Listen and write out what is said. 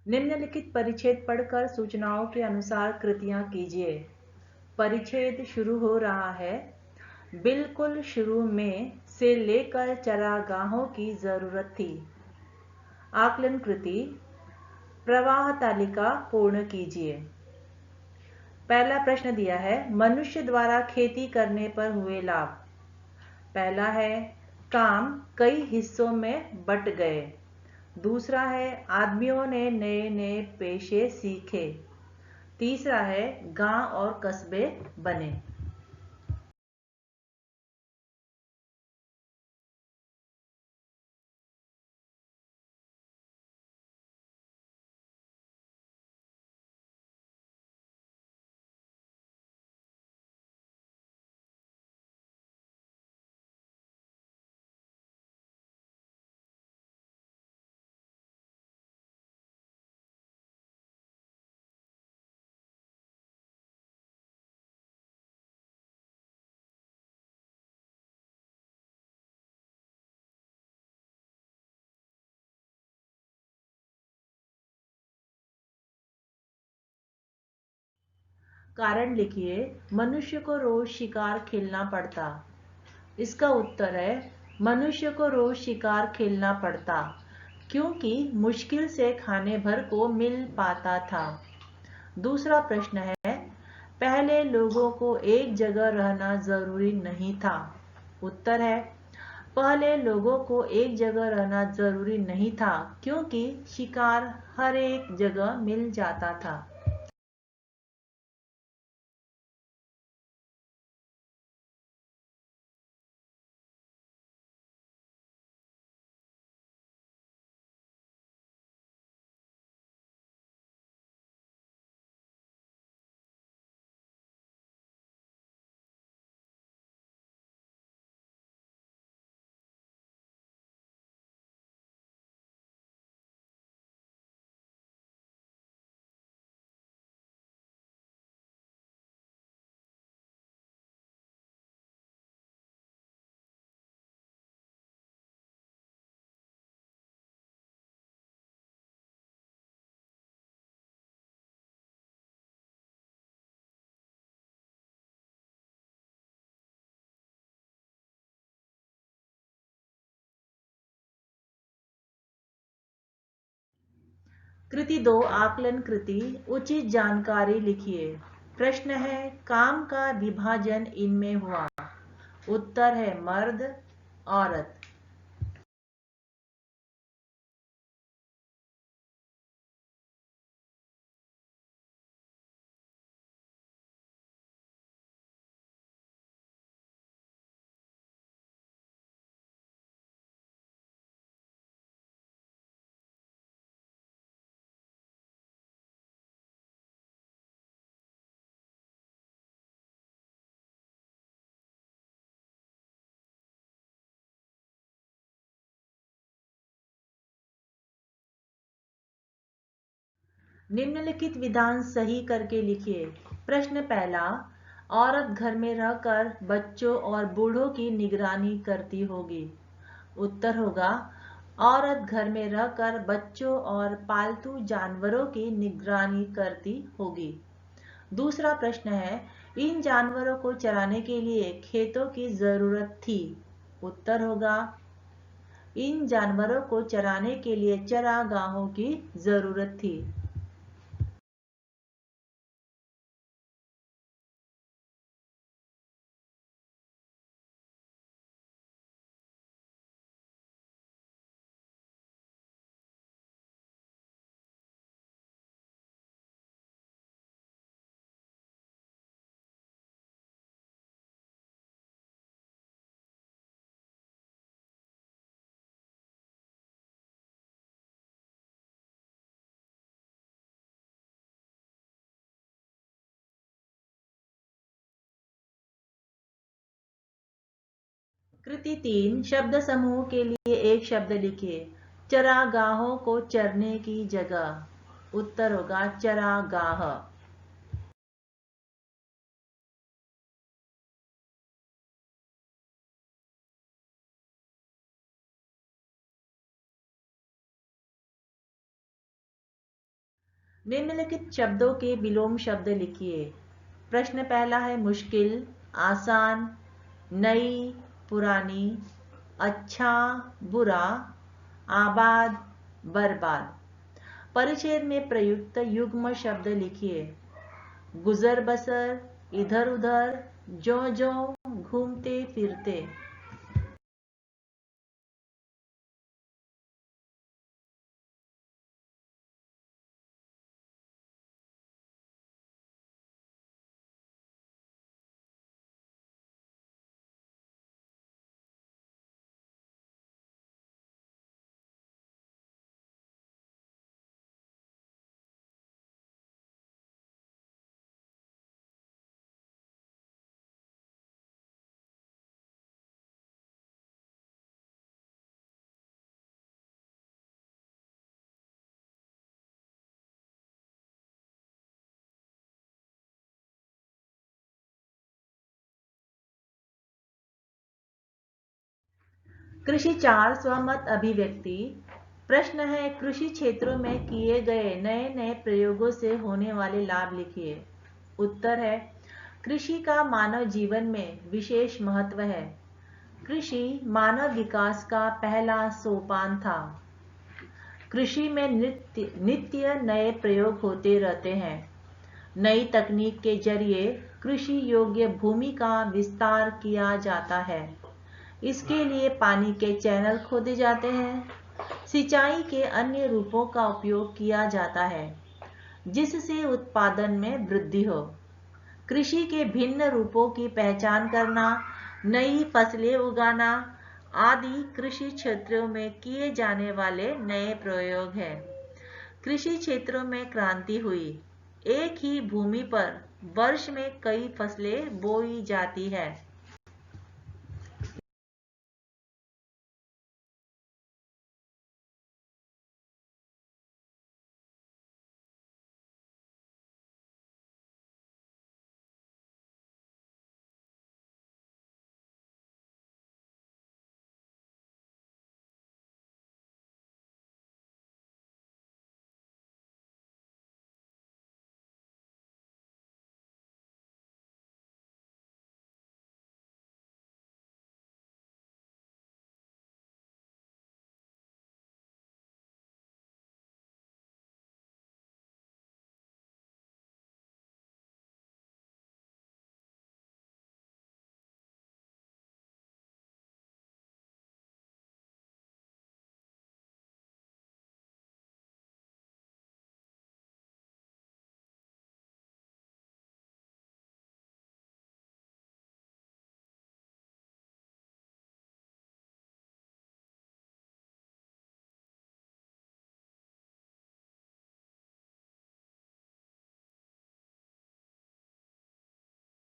निम्नलिखित परिच्छेद पढ़कर सूचनाओं के अनुसार कृतियां कीजिए। परिच्छेद शुरू हो रहा है। बिल्कुल शुरू में से लेकर चरागाहों की जरूरत थी। आकलन कृति। प्रवाह तालिका पूर्ण कीजिए। पहला प्रश्न दिया है, मनुष्य द्वारा खेती करने पर हुए लाभ। पहला है, काम कई हिस्सों में बंट गए। दूसरा है, आदमियों ने नए नए पेशे सीखे। तीसरा है, गांव और कस्बे बने। कारण लिखिए, मनुष्य को रोज शिकार खेलना पड़ता। इसका उत्तर है, मनुष्य को रोज शिकार खेलना पड़ता क्योंकि मुश्किल से खाने भर को मिल पाता था। दूसरा प्रश्न है, पहले लोगों को एक जगह रहना जरूरी नहीं था। उत्तर है, पहले लोगों को एक जगह रहना जरूरी नहीं था क्योंकि शिकार हर एक जगह मिल जाता था। कृति 2, आकलन कृति। उचित जानकारी लिखिए। प्रश्न है, काम का विभाजन इनमें हुआ। उत्तर है, मर्द औरत। निम्नलिखित विधान सही करके लिखिए। प्रश्न पहला, औरत घर में रहकर बच्चों और बूढ़ों की निगरानी करती होगी। उत्तर होगा, औरत घर में रहकर बच्चों और पालतू जानवरों की निगरानी करती होगी। दूसरा प्रश्न है, इन जानवरों को चराने के लिए खेतों की जरूरत थी। उत्तर होगा, इन जानवरों को चराने के लिए चरागाहों की जरूरत थी। कृति 3, शब्द समूह के लिए एक शब्द लिखिए। चरागाहों को चरने की जगह। उत्तर होगा, चरागाह। निम्नलिखित शब्दों के विलोम शब्द लिखिए। प्रश्न पहला है मुश्किल, आसान, नई, पुरानी, अच्छा, बुरा, आबाद, बर्बाद। परिच्छेद में प्रयुक्त युग्म शब्द लिखिए। गुजर बसर, इधर उधर, जो जो, घूमते फिरते। कृषि 4 स्वमत अभिव्यक्ति। प्रश्न है कृषि क्षेत्रों में किए गए नए नए प्रयोगों से होने वाले लाभ लिखिए। उत्तर है कृषि का मानव जीवन में विशेष महत्व है। कृषि मानव विकास का पहला सोपान था। कृषि में नित्य नए प्रयोग होते रहते हैं। नई तकनीक के जरिए कृषि योग्य भूमि का विस्तार किया जाता है। इसके लिए पानी के चैनल खोदे जाते हैं। सिंचाई के अन्य रूपों का उपयोग किया जाता है जिससे उत्पादन में वृद्धि हो। कृषि के भिन्न रूपों की पहचान करना, नई फसलें उगाना आदि कृषि क्षेत्रों में किए जाने वाले नए प्रयोग हैं। कृषि क्षेत्रों में क्रांति हुई। एक ही भूमि पर वर्ष में कई फसलें बोई जाती है।